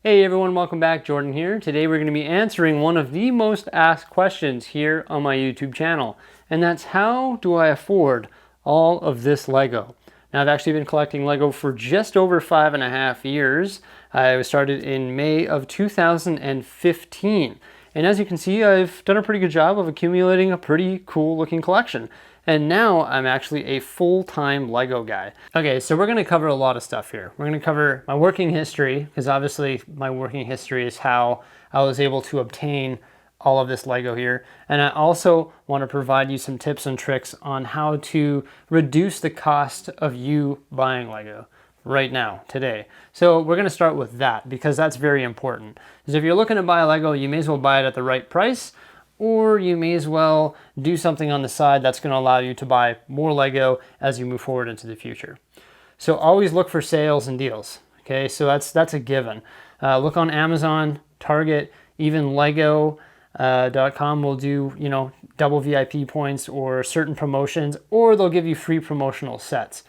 Hey everyone, welcome back. Jordan here. Today we're going to be answering one of the most asked questions here on my YouTube channel, and that's how do I afford all of this Lego? Now I've actually been collecting Lego for just over 5.5 years. I was started in May of 2015. And as you can see, I've done a pretty good job of accumulating a pretty cool looking collection. And now I'm actually a full-time Lego guy. Okay, so we're gonna cover a lot of stuff here. We're gonna cover my working history, because obviously my working history is how I was able to obtain all of this Lego here. And I also want to provide you some tips and tricks on how to reduce the cost of you buying Lego right now, today. So we're going to start with that because that's very important. Because if you're looking to buy a Lego, you may as well buy it at the right price, or you may as well do something on the side that's going to allow you to buy more Lego as you move forward into the future. So always look for sales and deals. Okay, so that's a given. Look on Amazon, Target, even Lego.com will do, double VIP points or certain promotions, or they'll give you free promotional sets.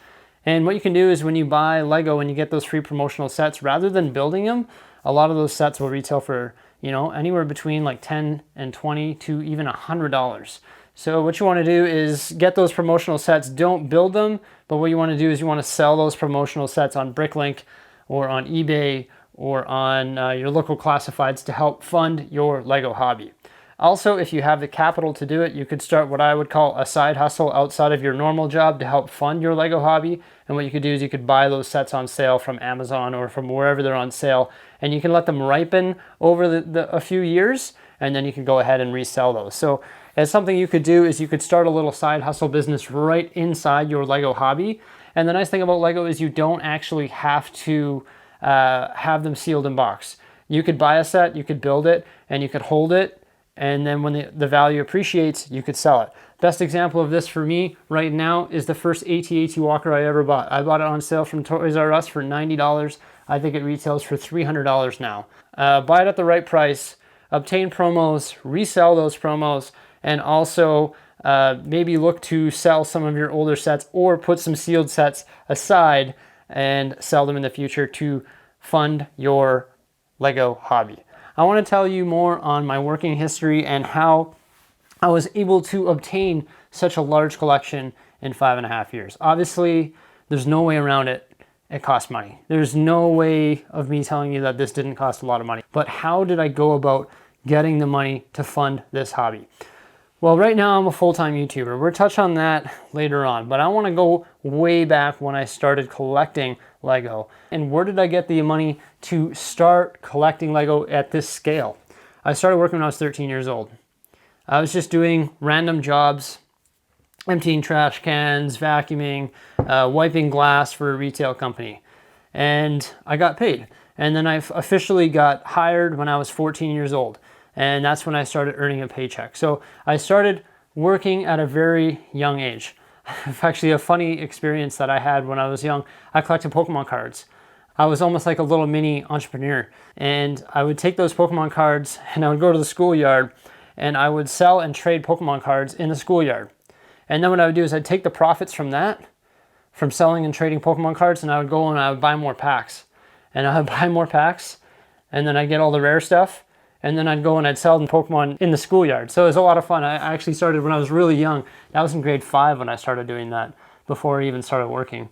And what you can do is when you buy Lego and you get those free promotional sets, rather than building them, a lot of those sets will retail for, anywhere between like 10 and 20 to even $100. So what you want to do is get those promotional sets, don't build them, but what you want to do is you want to sell those promotional sets on Bricklink or on eBay or on your local classifieds to help fund your Lego hobby. Also, if you have the capital to do it, you could start what I would call a side hustle outside of your normal job to help fund your Lego hobby. And what you could do is you could buy those sets on sale from Amazon or from wherever they're on sale, and you can let them ripen over a few years, and then you can go ahead and resell those. So as something you could do is you could start a little side hustle business right inside your Lego hobby. And the nice thing about Lego is you don't actually have to have them sealed in box. You could buy a set, you could build it, and you could hold it, and then when the value appreciates, you could sell it. Best example of this for me right now is the first AT-AT Walker I ever bought. I bought it on sale from Toys R Us for $90. I think it retails for $300 now. Buy it at the right price, obtain promos, resell those promos, and also maybe look to sell some of your older sets or put some sealed sets aside and sell them in the future to fund your Lego hobby. I want to tell you more on my working history and how I was able to obtain such a large collection in 5.5 years. Obviously, there's no way around it. It costs money. There's no way of me telling you that this didn't cost a lot of money. But how did I go about getting the money to fund this hobby? Well, right now I'm a full-time YouTuber. We'll touch on that later on, but I want to go way back when I started collecting Lego. And where did I get the money to start collecting Lego at this scale? I started working when I was 13 years old. I was just doing random jobs, emptying trash cans, vacuuming, wiping glass for a retail company. And I got paid. And then I officially got hired when I was 14 years old. And that's when I started earning a paycheck. So I started working at a very young age. Actually, a funny experience that I had when I was young, I collected Pokemon cards. I was almost like a little mini entrepreneur. And I would take those Pokemon cards and I would go to the schoolyard and I would sell and trade Pokemon cards in the schoolyard. And then what I would do is I'd take the profits from that, from selling and trading Pokemon cards, and I would go and I would buy more packs. And I would buy more packs, and then I'd get all the rare stuff, and then I'd go and I'd sell them Pokemon in the schoolyard. So it was a lot of fun. I actually started when I was really young. I was in grade 5 when I started doing that, before I even started working.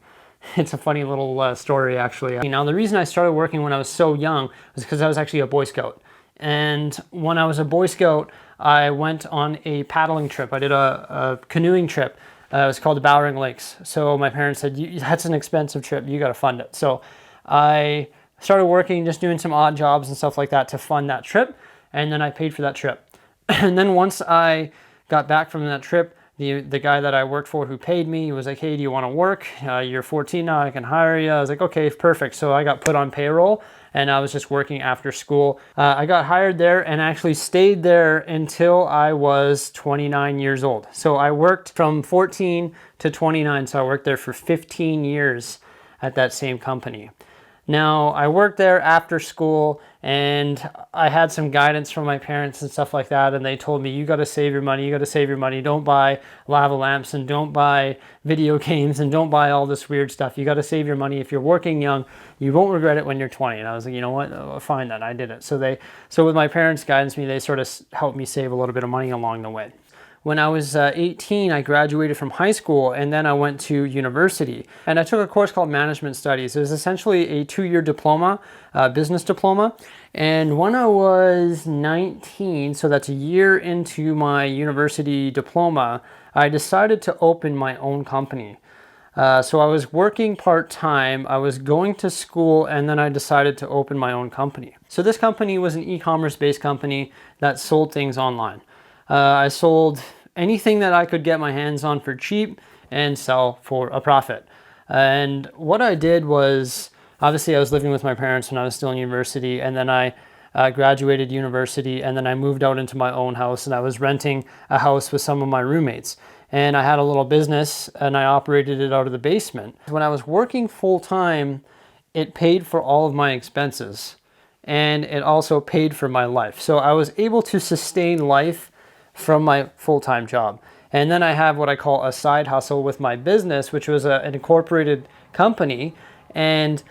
It's a funny little story, actually. Now, the reason I started working when I was so young was because I was actually a Boy Scout. And when I was a Boy Scout, I went on a paddling trip. I did a canoeing trip. It was called the Bowring Lakes. So my parents said, that's an expensive trip. You got to fund it. So I started working, just doing some odd jobs and stuff like that to fund that trip. And then I paid for that trip. And then once I got back from that trip, the guy that I worked for who paid me, he was like, hey, do you want to work? You're 14 now, I can hire you. I was like, okay, perfect. So I got put on payroll and I was just working after school. I got hired there and actually stayed there until I was 29 years old. So I worked from 14 to 29. So I worked there for 15 years at that same company. Now, I worked there after school, and I had some guidance from my parents and stuff like that, and they told me, you got to save your money, you got to save your money. Don't buy lava lamps, and don't buy video games, and don't buy all this weird stuff. You got to save your money. If you're working young, you won't regret it when you're 20. And I was like, you know what? Oh, fine then, I did it. So with my parents' guidance, they sort of helped me save a little bit of money along the way. When I was 18, I graduated from high school, and then I went to university. And I took a course called Management Studies. It was essentially a 2-year diploma, business diploma. And when I was 19, so that's a year into my university diploma, I decided to open my own company. So I was working part-time, I was going to school, and then I decided to open my own company. So this company was an e-commerce based company that sold things online. I sold anything that I could get my hands on for cheap and sell for a profit. And what I did was, obviously I was living with my parents when I was still in university, and then I graduated university, and then I moved out into my own house, and I was renting a house with some of my roommates. And I had a little business, and I operated it out of the basement. When I was working full-time, it paid for all of my expenses, and it also paid for my life. So I was able to sustain life from my full-time job. And then I have what I call a side hustle with my business, which was an incorporated company. And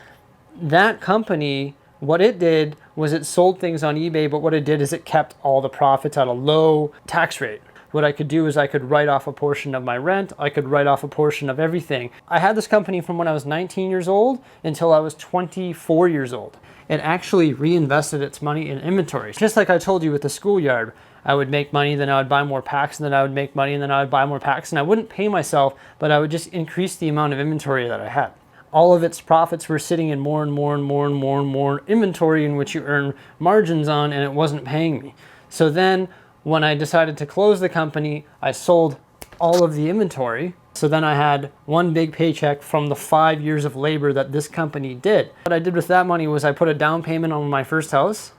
that company, what it did was it sold things on eBay, but what it did is it kept all the profits at a low tax rate. What I could do is I could write off a portion of my rent. I could write off a portion of everything. I had this company from when I was 19 years old until I was 24 years old. It actually reinvested its money in inventory. Just like I told you with the schoolyard, I would make money, then I would buy more packs, and then I would make money, and then I would buy more packs, and I wouldn't pay myself, but I would just increase the amount of inventory that I had. All of its profits were sitting in more and more and more and more and more inventory in which you earn margins on, and it wasn't paying me. So then when I decided to close the company, I sold all of the inventory. So then I had one big paycheck from the 5 years of labor that this company did. What I did with that money was I put a down payment on my first house,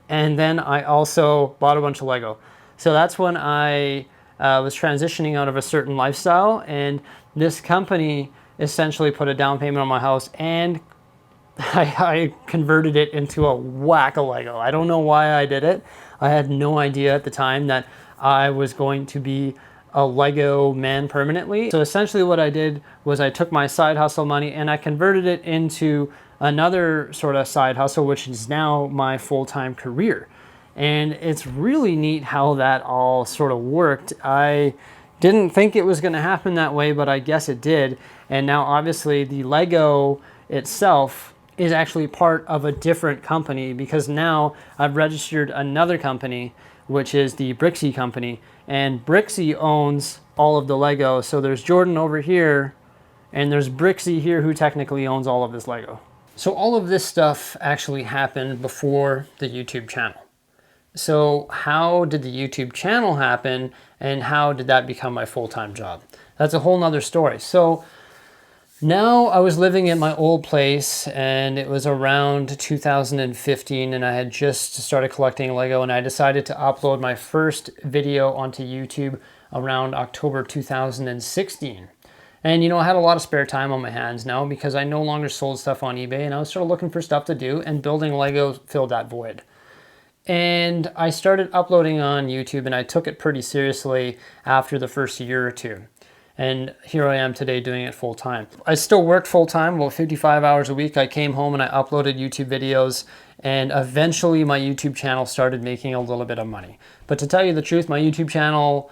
and then I also bought a bunch of Lego. So that's when I was transitioning out of a certain lifestyle, and this company essentially put a down payment on my house, and I converted it into a whack of Lego. I don't know why I did it. I had no idea at the time that I was going to be a Lego man permanently. So essentially what I did was I took my side hustle money and I converted it into another sort of side hustle, which is now my full-time career. And it's really neat how that all sort of worked. I didn't think it was going to happen that way, but I guess it did. And now obviously the Lego itself is actually part of a different company, because now I've registered another company, which is the Bricksie company. And Bricksie owns all of the Lego. So there's Jordan over here, and there's Bricksie here, who technically owns all of this Lego. So all of this stuff actually happened before the YouTube channel. So how did the YouTube channel happen, and how did that become my full-time job? That's a whole nother story. So now I was living in my old place, and it was around 2015, and I had just started collecting Lego, and I decided to upload my first video onto YouTube around October 2016. And you know, I had a lot of spare time on my hands now because I no longer sold stuff on eBay, and I was sort of looking for stuff to do, and building Lego filled that void. And I started uploading on YouTube, and I took it pretty seriously after the first year or two. And here I am today doing it full time. I still worked full time, about 55 hours a week. I came home and I uploaded YouTube videos, and eventually my YouTube channel started making a little bit of money. But to tell you the truth, my YouTube channel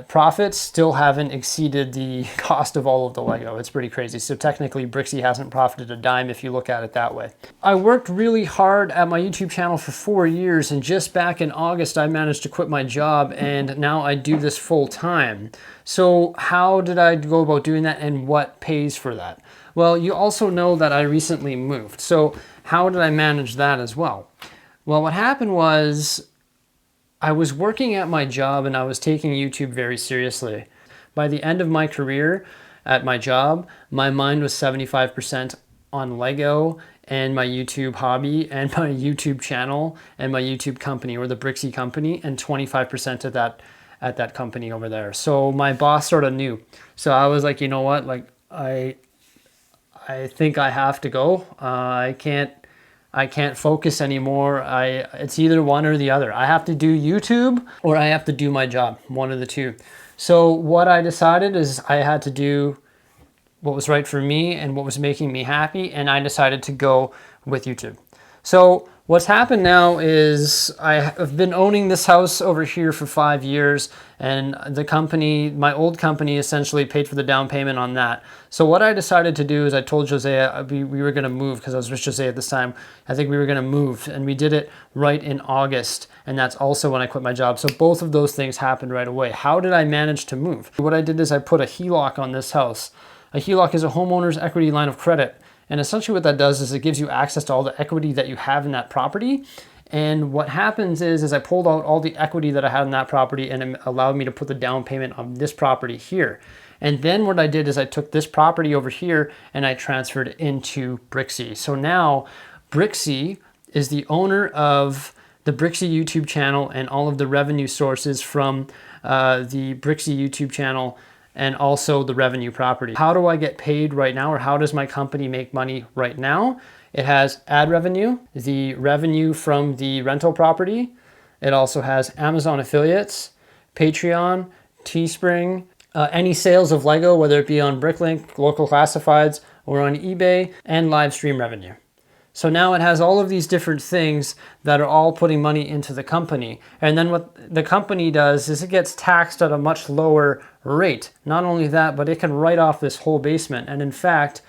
profits still haven't exceeded the cost of all of the Lego. It's pretty crazy. So technically Bricksie hasn't profited a dime if you look at it that way. I worked really hard at my YouTube channel for 4 years, and just back in August I managed to quit my job, and now I do this full time. So how did I go about doing that, and what pays for that? Well, you also know that I recently moved. So how did I manage that as well? Well, what happened was I was working at my job, and I was taking YouTube very seriously. By the end of my career at my job, my mind was 75% on Lego and my YouTube hobby and my YouTube channel and my YouTube company, or the Bricksie company, and 25% of that at that company over there. So my boss sort of knew. So I was like, you know what, like I I think I have to go. I can't focus anymore. It's either one or the other. I have to do YouTube or I have to do my job, one of the two. So what I decided is I had to do what was right for me and what was making me happy, and I decided to go with YouTube. So what's happened now is I have been owning this house over here for 5 years, and the company, my old company, essentially paid for the down payment on that. So what I decided to do is I told Jose we were going to move, because I was with Jose at this time. I think we were going to move, and we did it right in August, and that's also when I quit my job. So both of those things happened right away. How did I manage to move? What I did is I put a HELOC on this house. A HELOC is a homeowner's equity line of credit. And essentially what that does is it gives you access to all the equity that you have in that property. And what happens is I pulled out all the equity that I had in that property, and it allowed me to put the down payment on this property here. And then what I did is I took this property over here and I transferred it into Bricksie. So now Bricksie is the owner of the Bricksie YouTube channel and all of the revenue sources from the Bricksie YouTube channel, and also the revenue property. How do I get paid right now, or how does my company make money right now? It has ad revenue, the revenue from the rental property. It also has Amazon affiliates, Patreon, Teespring, any sales of Lego, whether it be on Bricklink, local classifieds, or on eBay, and live stream revenue. So now it has all of these different things that are all putting money into the company. And then what the company does is it gets taxed at a much lower rate. Not only that, but it can write off this whole basement. And in fact,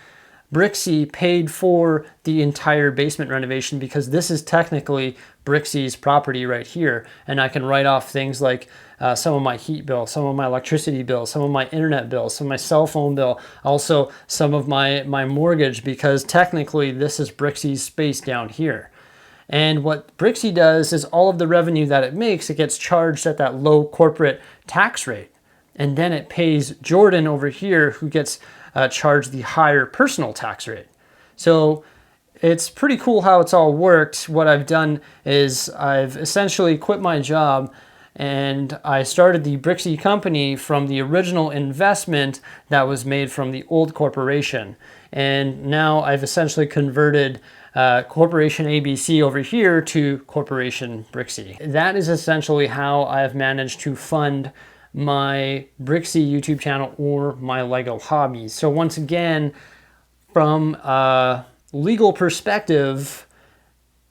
Bricksie paid for the entire basement renovation, because this is technically Bricksie's property right here. And I can write off things like some of my heat bill, some of my electricity bill, some of my internet bill, some of my cell phone bill, also some of my mortgage, because technically this is Bricksie's space down here. And what Bricksie does is all of the revenue that it makes, it gets charged at that low corporate tax rate. And then it pays Jordan over here, who gets charged the higher personal tax rate. So it's pretty cool how it's all worked. What I've done is I've essentially quit my job, and I started the Bricksie company from the original investment that was made from the old corporation. And now I've essentially converted Corporation ABC over here to Corporation Bricksie. That is essentially how I've managed to fund my Bricksie YouTube channel or my Lego hobbies. So once again, from a legal perspective,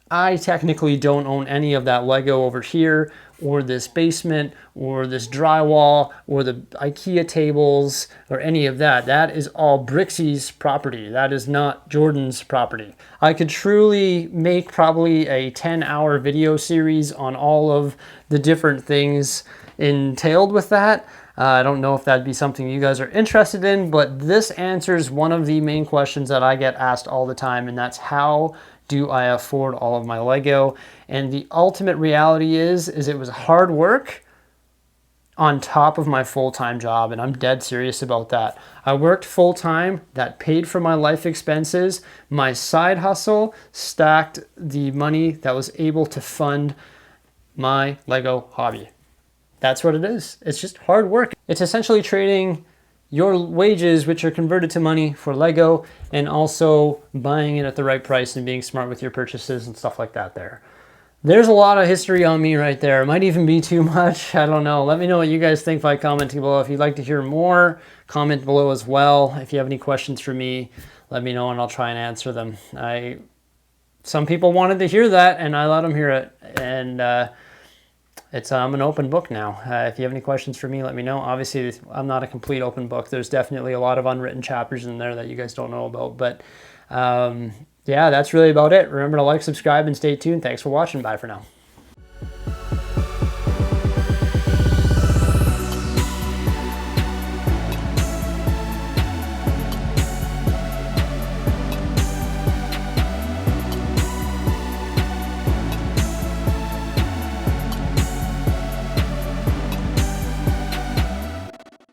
I technically don't own any of that Lego over here, or this basement, or this drywall, or the IKEA tables, or any of that. That is all Bricksie's property. That is not Jordan's property. I could truly make probably a 10-hour video series on all of the different things entailed with that. I don't know if that'd be something you guys are interested in, but this answers one of the main questions that I get asked all the time, and that's how do I afford all of my Lego? And the ultimate reality is it was hard work on top of my full-time job, and I'm dead serious about that. I worked full-time, that paid for my life expenses. My side hustle stacked the money that was able to fund my Lego hobby. That's what it is. It's just hard work. It's essentially trading your wages, which are converted to money, for Lego, and also buying it at the right price and being smart with your purchases and stuff like that there. There's a lot of history on me right there. It might even be too much. I don't know. Let me know what you guys think by commenting below. If you'd like to hear more, comment below as well. If you have any questions for me, let me know and I'll try and answer them. Some people wanted to hear that, and I let them hear it. And I'm an open book now. If you have any questions for me, let me know. Obviously, I'm not a complete open book. There's definitely a lot of unwritten chapters in there that you guys don't know about. But yeah, that's really about it. Remember to like, subscribe, and stay tuned. Thanks for watching. Bye for now.